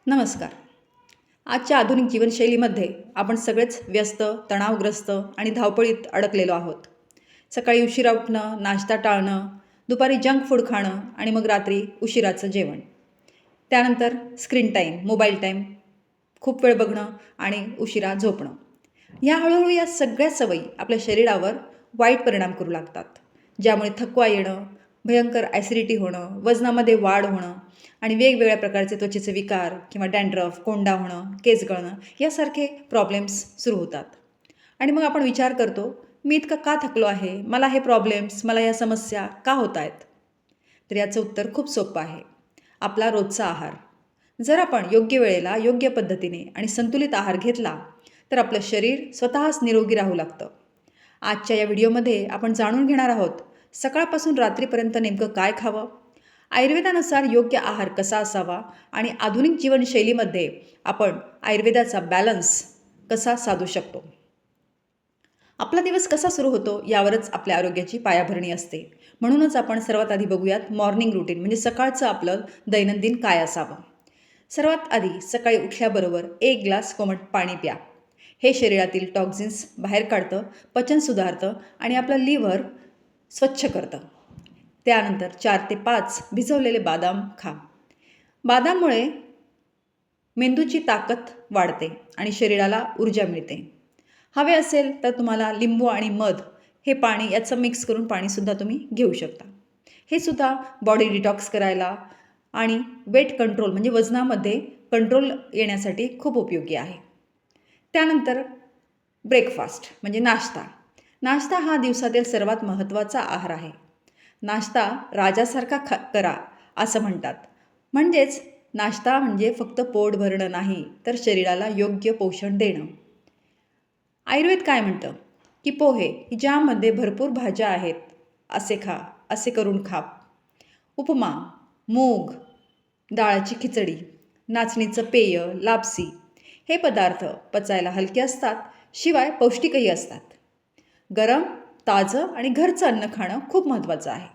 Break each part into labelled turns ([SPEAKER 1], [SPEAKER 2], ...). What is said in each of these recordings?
[SPEAKER 1] नमस्कार. आजच्या आधुनिक जीवनशैलीमध्ये आपण सगळेच व्यस्त, तणावग्रस्त आणि धावपळीत अडकलेलो आहोत. सकाळी उशिरा उठणं, नाश्ता टाळणं, दुपारी जंक फूड खाणं आणि मग रात्री उशिराचं जेवण. त्यानंतर स्क्रीन टाईम, मोबाईल टाईम, खूप वेळ बघणं आणि उशिरा झोपणं. हळूहळू या सगळ्या सवयी आपल्या शरीरावर वाईट परिणाम करू लागतात. ज्यामुळे थकवा येणं, भयंकर ॲसिडिटी होणं, वजनामध्ये वाढ होणं आणि वेगवेगळ्या प्रकारचे त्वचेचे विकार किंवा डॅन्ड्रफ, कोंडा होणं, केस गळणं यासारखे प्रॉब्लेम्स सुरू होतात. आणि मग आपण विचार करतो, मी इतकं का थकलो आहे? मला हे प्रॉब्लेम्स, मला या समस्या का होत आहेत? तर याचं उत्तर खूप सोपं आहे. आपला रोजचा आहार. जर आपण योग्य वेळेला, योग्य पद्धतीने आणि संतुलित आहार घेतला, तर आपलं शरीर स्वतःच निरोगी राहू लागतं. आजच्या या व्हिडिओमध्ये आपण जाणून घेणार आहोत, सकाळपासून रात्रीपर्यंत नेमकं काय खावं? आयुर्वेदानुसार योग्य आहार कसा असावा आणि आधुनिक जीवनशैलीमध्ये आपण आयुर्वेदाचा बॅलन्स कसा साधू शकतो? आपला दिवस कसा सुरू होतो यावरच आपल्या आरोग्याची पायाभरणी असते. म्हणूनच आपण सर्वात आधी बघूयात मॉर्निंग रुटीन, म्हणजे सकाळचं आपलं दैनंदिन काय असावं. सर्वात आधी सकाळी उठल्याबरोबर 1 ग्लास कोमट पाणी प्या. हे शरीरातील टॉक्झिन्स बाहेर काढतं, पचन सुधारतं आणि आपलं लिव्हर स्वच्छ करतं. त्यानंतर 4 ते 5 भिजवलेले बदाम खा. बदाममुळे मेंदूची ताकद वाढते आणि शरीराला ऊर्जा मिळते. हवे असेल तर तुम्हाला लिंबू आणि मध हे पाणी याचं मिक्स करून पाणीसुद्धा तुम्ही घेऊ शकता. हे सुद्धा बॉडी डिटॉक्स करायला आणि वेट कंट्रोल म्हणजे वजनामध्ये कंट्रोल येण्यासाठी खूप उपयोगी आहे. त्यानंतर ब्रेकफास्ट म्हणजे नाश्ता. नाश्ता हा दिवसातील सर्वात महत्त्वाचा आहार आहे. नाश्ता राजासारखा करा असं म्हणतात. म्हणजेच नाश्ता म्हणजे फक्त पोट भरणं नाही, तर शरीराला योग्य पोषण देणं. आयुर्वेद काय म्हणतं की पोहे ज्यामध्ये भरपूर भाज्या आहेत असे खा, असे करून खा. उपमा, मूग, डाळाची खिचडी, नाचणीचं पेय, लापसी हे पदार्थ पचायला हलके असतात, शिवाय पौष्टिकही असतात. गरम, ताजं आणि घरचं अन्न खाणं खूप महत्त्वाचं आहे.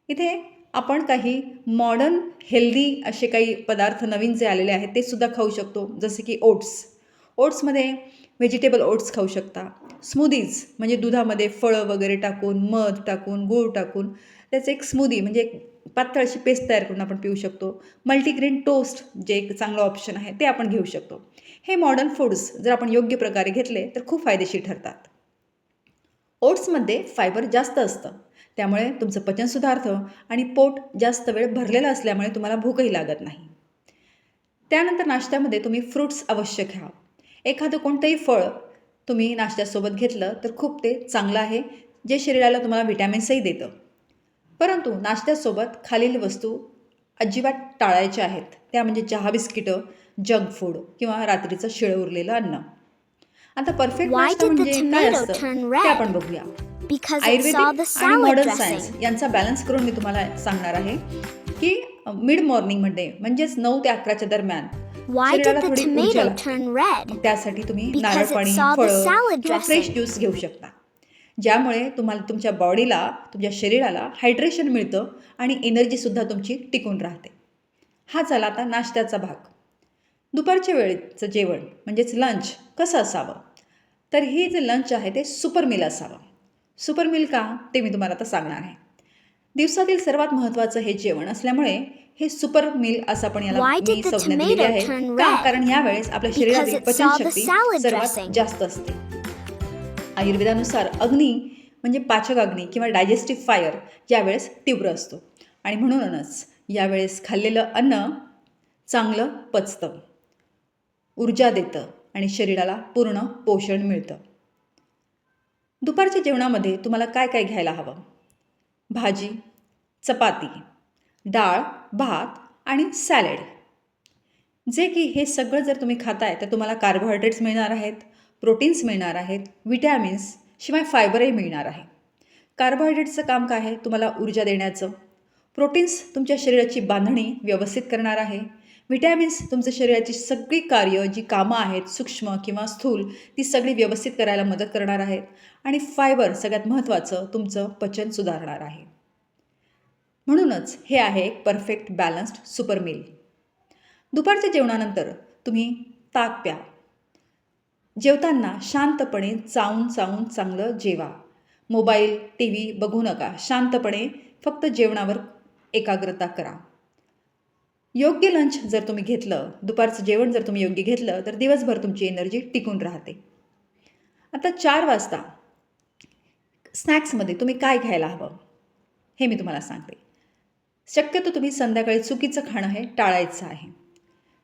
[SPEAKER 1] इथे आपण काही मॉडर्न हेल्दी असे काही पदार्थ नवीन जे आलेले आहेत ते सुद्धा खाऊ शकतो, जसे की ओट्स. ओट्समध्ये व्हेजिटेबल ओट्स खाऊ शकता. स्मूदीज म्हणजे दुधामध्ये फळं वगैरे टाकून, मध टाकून, गूळ टाकून त्याचं एक स्मूदी म्हणजे एक पातळ अशी पेस्ट तयार करून आपण पिऊ शकतो. मल्टीग्रेन टोस्ट जे एक चांगलं ऑप्शन आहे ते आपण घेऊ शकतो. हे मॉडर्न फूड्स जर आपण योग्य प्रकारे घेतले तर खूप फायदेशीर ठरतात. ओट्समध्ये फायबर जास्त असतं, त्यामुळे तुमचं पचन सुधारतं आणि पोट जास्त वेळ भरलेलं असल्यामुळे तुम्हाला भूकही लागत नाही. त्यानंतर नाश्त्यामध्ये तुम्ही फ्रूट्स अवश्य घ्या. एखादं कोणतंही फळ तुम्ही नाश्त्यासोबत घेतलं तर खूप ते चांगलं आहे, जे शरीराला तुम्हाला व्हिटॅमिन्सही देतं. परंतु नाश्त्यासोबत खालील वस्तू अजिबात टाळायच्या आहेत. त्या म्हणजे चहा, बिस्किटं, जंक फूड किंवा रात्रीचं शिळं उरलेलं अन्न. आता परफेक्ट
[SPEAKER 2] Why
[SPEAKER 1] नाश्ता
[SPEAKER 2] did the
[SPEAKER 1] म्हणजे काय
[SPEAKER 2] tomato
[SPEAKER 1] असतं
[SPEAKER 2] turn
[SPEAKER 1] ते
[SPEAKER 2] red?
[SPEAKER 1] आपण बघूया.
[SPEAKER 2] Because it saw
[SPEAKER 1] Ayurvedic
[SPEAKER 2] the
[SPEAKER 1] आणि
[SPEAKER 2] salad
[SPEAKER 1] मॉडर्न
[SPEAKER 2] dressing.
[SPEAKER 1] सायन्स यांचा बॅलन्स करून मी तुम्हाला सांगणार आहे की मिड मॉर्निंगमध्ये म्हणजेच 9 ते 11च्या दरम्यान
[SPEAKER 2] Why did
[SPEAKER 1] शरीराला
[SPEAKER 2] the
[SPEAKER 1] थोडी ऊर्जा
[SPEAKER 2] tomato
[SPEAKER 1] लागते.
[SPEAKER 2] turn red?
[SPEAKER 1] त्यासाठी तुम्ही नारळ
[SPEAKER 2] Because it
[SPEAKER 1] पाणी,
[SPEAKER 2] saw the
[SPEAKER 1] फळं
[SPEAKER 2] salad
[SPEAKER 1] किंवा फ्रेश
[SPEAKER 2] dressing.
[SPEAKER 1] ज्यूस घेऊ शकता, ज्यामुळे तुम्हाला तुमच्या बॉडीला, तुमच्या शरीराला हायड्रेशन मिळतं आणि एनर्जीसुद्धा तुमची टिकून राहते. हा झाला आता नाश्त्याचा भाग. दुपारच्या वेळेचं जेवण म्हणजेच लंच कसं असावं? तर हे जे लंच आहे ते सुपर मील असावं. सुपर मील का ते मी तुम्हाला आता सांगणार आहे. दिवसातील सर्वात महत्त्वाचं हे जेवण असल्यामुळे हे सुपर मील असं आपण याला
[SPEAKER 2] Why did
[SPEAKER 1] मी
[SPEAKER 2] the
[SPEAKER 1] संज्ञा दिलेली
[SPEAKER 2] tomato
[SPEAKER 1] आहे.
[SPEAKER 2] turn
[SPEAKER 1] का?
[SPEAKER 2] red?
[SPEAKER 1] कारण यावेळेस आपल्या
[SPEAKER 2] Because
[SPEAKER 1] शरीरातील
[SPEAKER 2] it saw the
[SPEAKER 1] पचनशक्ती
[SPEAKER 2] salad
[SPEAKER 1] सर्वात
[SPEAKER 2] dressing.
[SPEAKER 1] जास्त असते. आयुर्वेदानुसार अग्नी म्हणजे पाचक अग्नी किंवा डायजेस्टिव्ह फायर यावेळेस तीव्र असतो आणि म्हणूनच यावेळेस खाल्लेलं अन्न चांगलं पचतं, ऊर्जा देतं आणि शरीराला पूर्ण पोषण मिळतं. दुपारच्या जेवणामध्ये तुम्हाला काय काय घ्यायला हवं? भाजी, चपाती, डाळ, भात आणि सॅलड. जे की हे सगळं जर तुम्ही खाताय तर तुम्हाला कार्बोहायड्रेट्स मिळणार आहेत, प्रोटीन्स मिळणार आहेत, विटॅमिन्स शिवाय फायबरही मिळणार आहे. कार्बोहायड्रेट्सचं काम काय आहे? तुम्हाला ऊर्जा देण्याचं. प्रोटीन्स तुमच्या शरीराची बांधणी व्यवस्थित करणार आहे. विटॅमिन्स तुमच्या शरीराची सगळी कार्य जी कामं आहेत सूक्ष्म किंवा स्थूल ती सगळी व्यवस्थित करायला मदत करणार आहेत. आणि फायबर सगळ्यात महत्त्वाचं तुमचं पचन सुधारणार आहे. म्हणूनच हे आहे एक परफेक्ट बॅलन्स्ड सुपर मील. दुपारच्या जेवणानंतर तुम्ही ताक प्या. जेवताना शांतपणे चावून चावून चांगलं जेवा. मोबाईल, टी व्ही बघू नका. शांतपणे फक्त जेवणावर एकाग्रता करा. योग्य लंच जर तुम्ही घेतलं, दुपारचं जेवण जर तुम्ही योग्य घेतलं, तर दिवसभर तुमची एनर्जी टिकून राहते. आता 4 वाजता स्नॅक्समध्ये तुम्ही काय घ्यायला हवं हे मी तुम्हाला सांगते. शक्यतो तुम्ही संध्याकाळी चुकीचं खाणं हे टाळायचं आहे.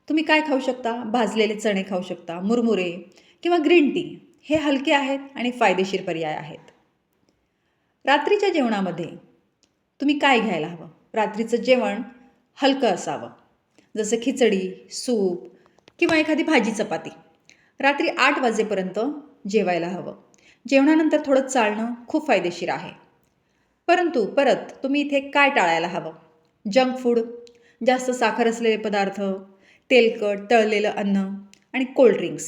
[SPEAKER 1] तुम्ही काय खाऊ शकता? भाजलेले चणे खाऊ शकता, मुरमुरे किंवा ग्रीन टी. हे हलके आहेत आणि फायदेशीर पर्याय आहेत. रात्रीच्या जेवणामध्ये तुम्ही काय घ्यायला हवं? रात्रीचं जेवण हलकं असावं, जसं खिचडी, सूप किंवा एखादी भाजी चपाती. रात्री 8 वाजेपर्यंत जेवायला हवं. जेवणानंतर थोडं चालणं खूप फायदेशीर आहे. परंतु परत तुम्ही इथे काय टाळायला हवं? जंक फूड, जास्त साखर असलेले पदार्थ, तेलकट, तळलेलं अन्न आणि कोल्ड्रिंक्स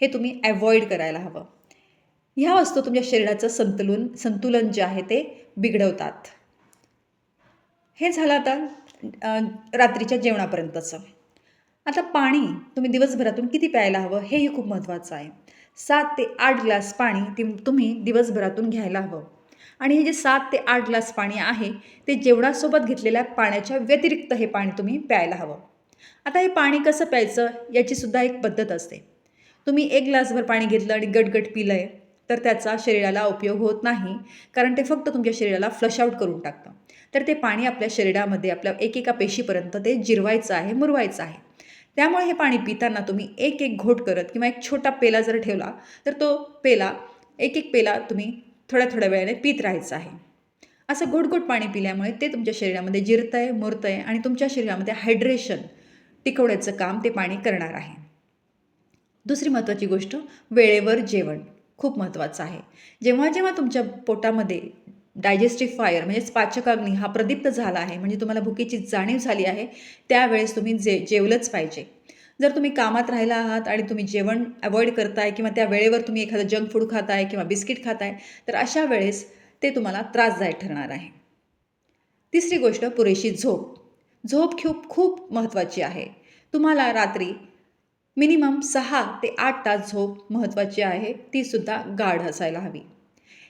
[SPEAKER 1] हे तुम्ही ॲव्हॉइड करायला हवं. ह्या वस्तू तुमच्या शरीराचं संतुलन जे आहे ते बिघडवतात. हे झालं आता रात्रीच्या जेवणापर्यंतचं. आता पाणी तुम्ही दिवसभरातून किती प्यायला हवं हेही खूप महत्त्वाचं आहे. 7 ते 8 ग्लास पाणी तुम्ही दिवसभरातून घ्यायला हवं. आणि हे जे 7 ते 8 ग्लास पाणी आहे ते जेवणासोबत घेतलेल्या पाण्याच्या व्यतिरिक्त हे पाणी तुम्ही प्यायला हवं. आता हे पाणी कसं प्यायचं याचीसुद्धा एक पद्धत असते. तुम्ही 1 ग्लासभर पाणी घेतलं आणि गटगट पिलं आहे तर त्याचा शरीराला उपयोग होत नाही, कारण ते फक्त तुमच्या शरीराला फ्लश आउट करून टाकतं. तर ते पाणी आपल्या शरीरामध्ये आपल्या एकेका पेशीपर्यंत ते जिरवायचं आहे, मुरवायचं आहे. त्यामुळे हे पाणी पिताना तुम्ही एक एक घोट करत किंवा एक छोटा पेला जर ठेवला तर तो एक एक पेला तुम्ही थोड्या थोड्या वेळाने पित राहायचं आहे. असं घोट पाणी पिल्यामुळे ते तुमच्या शरीरामध्ये जिरतं आहे, मुरतं आहे आणि तुमच्या शरीरामध्ये हायड्रेशन टिकवण्याचं काम ते पाणी करणार आहे. दुसरी महत्त्वाची गोष्ट, वेळेवर जेवण खूप महत्त्वाचं आहे. जेव्हा जेव्हा तुमच्या पोटामध्ये डायजेस्टिव्ह फायर म्हणजेच पाचकाग्नी हा प्रदीप्त झाला आहे, म्हणजे तुम्हाला भुकेची जाणीव झाली आहे, त्यावेळेस तुम्ही जेवलंच पाहिजे. जर तुम्ही कामात राहिला आहात आणि तुम्ही जेवण अवॉइड करताय किंवा त्या वेळेवर तुम्ही एखादं जंक फूड खाताय किंवा बिस्किट खाताय तर अशा वेळेस ते तुम्हाला त्रासदायक ठरणार आहे. तिसरी गोष्ट, पुरेशी झोप. झोप खूप महत्त्वाची आहे. तुम्हाला रात्री मिनिमम 6 ते 8 तास झोप महत्त्वाची आहे. तीसुद्धा गाढ असायला हवी.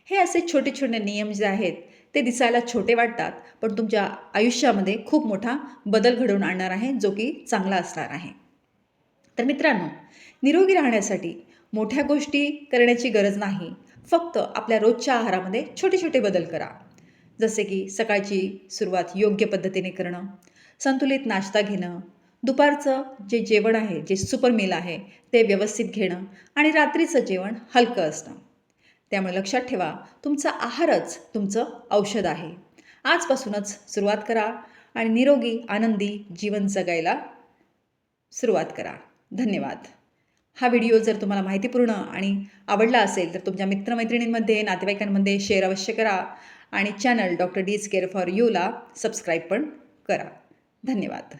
[SPEAKER 1] हे असे छोटे छोटे नियम जे आहेत ते दिसायला छोटे वाटतात, पण तुमच्या आयुष्यामध्ये खूप मोठा बदल घडवून आणणार आहे, जो की चांगला असणार आहे. तर मित्रांनो, निरोगी राहण्यासाठी मोठ्या गोष्टी करण्याची गरज नाही. फक्त आपल्या रोजच्या आहारामध्ये छोटे छोटे बदल करा. जसे की सकाळची सुरुवात योग्य पद्धतीने करणं, संतुलित नाश्ता घेणं, दुपारचं जे जेवण आहे, जे सुपर मील आहे ते व्यवस्थित घेणं आणि रात्रीचं जेवण हलकं असणं. त्यामुळे लक्षात ठेवा, तुमचा आहारच तुमचं औषध आहे. आजपासूनच सुरुवात करा आणि निरोगी आनंदी जीवन जगायला सुरुवात करा. धन्यवाद. हा व्हिडिओ जर तुम्हाला माहितीपूर्ण आणि आवडला असेल तर तुमच्या मित्रमैत्रिणींमध्ये, नातेवाईकांमध्ये शेअर अवश्य करा आणि channel doctor D's care for यूला सबस्क्राईब पण करा. धन्यवाद.